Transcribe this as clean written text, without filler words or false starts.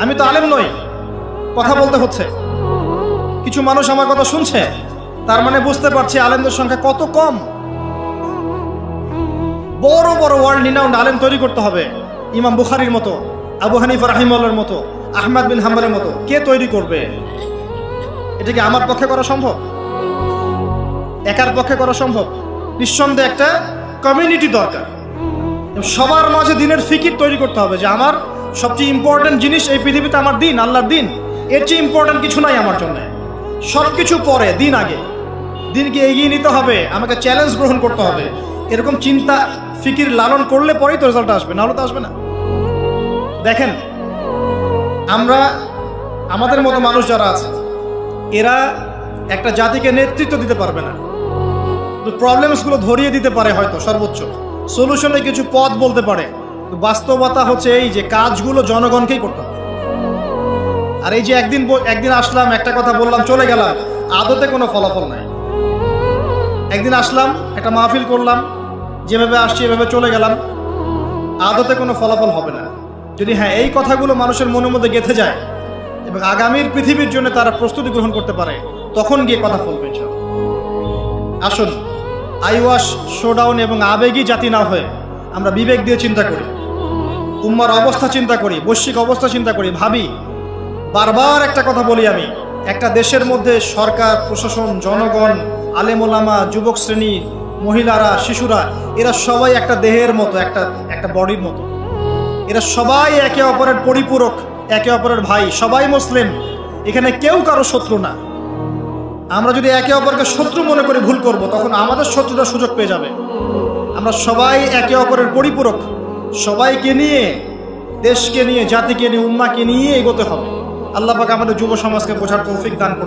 আমি তো আলেম নই, কথা বলতে হচ্ছে। কিছু মানুষ আমার কথা শুনছে, তার মানে বুঝতে পারছি আলেমদের সংখ্যা কত কম। বড় বড় ওয়ার্ল্ড রিনাউন্ড আলেম তৈরি করতে হবে, ইমাম বুখারীর মতো, আবু হানিফা রাহিমাহুল্লাহর মতো, আহমদ বিন হাম্বলের মতো। কে তৈরি করবে? এটা কি আমার পক্ষে করা সম্ভব? একার পক্ষে করা সম্ভব? নিঃসন্দেহে একটা কমিউনিটি দরকার। সবার মাঝে দিনের ফিকির তৈরি করতে হবে যে আমার সবচেয়ে ইম্পর্টেন্ট জিনিস এই পৃথিবীতে আমার দিন, আল্লাহর দিন। এর চেয়ে ইম্পর্টেন্ট কিছু নাই আমার জন্য। সব কিছু পরে, দিন আগে। দিনকে এগিয়ে নিতে হবে, আমাকে চ্যালেঞ্জ গ্রহণ করতে হবে। এরকম চিন্তা ফিকির লালন করলে পরেই তো রেজাল্ট আসবে, নাহলে তো আসবে না। দেখেন, আমরা আমাদের মতো মানুষ যারা আছে, এরা একটা জাতিকে নেতৃত্ব দিতে পারবে না, প্রবলেমসগুলো ধরিয়ে দিতে পারে, হয়তো সর্বোচ্চ সলিউশনে কিছু পথ বলতে পারে। বাস্তবতা হচ্ছে এই যে কাজগুলো জনগণকেই করতে হবে। আর এই যে একদিন আসলাম, একটা কথা বললাম, চলে গেলাম, আদতে কোনো ফলাফল নাই। একদিন আসলাম, একটা মাহফিল করলাম, যেভাবে আসছি এভাবে চলে গেলাম, আদতে কোনো ফলাফল হবে না। যদি হ্যাঁ এই কথাগুলো মানুষের মনের মধ্যে গেঁথে যায় এবং আগামীর পৃথিবীর জন্য তারা প্রস্তুতি গ্রহণ করতে পারে, তখন গিয়ে কথা বলবে। আসুন, আইওয়াশ, শোডাউন এবং আবেগী জাতি না হয়ে আমরা বিবেক দিয়ে চিন্তা করি, উম্মার অবস্থা চিন্তা করি, বৈশ্বিক অবস্থা চিন্তা করি, ভাবি। বারবার একটা কথা বলি আমি, একটা দেশের মধ্যে সরকার, প্রশাসন, জনগণ, আলেম ওলামা, যুবক শ্রেণী, মহিলারা, শিশুরা, এরা সবাই একটা দেহের মতো, একটা বডির মতো। এরা সবাই একে অপরের পরিপূরক, একে অপরের ভাই, সবাই মুসলিম। এখানে কেউ কারো শত্রু না। আমরা যদি একে অপরকে শত্রু মনে করে ভুল করব, তখন আমাদের শত্রুরা সুযোগ পেয়ে যাবে। আমরা সবাই একে অপরের পরিপূরক, সবাইকে নিয়ে, দেশকে নিয়ে, জাতিকে নিয়ে, উম্মাকে নিয়ে এগোতে হবে। আল্লাহ পাক আমাদের যুব সমাজকে বোঝার তৌফিক দান করুন।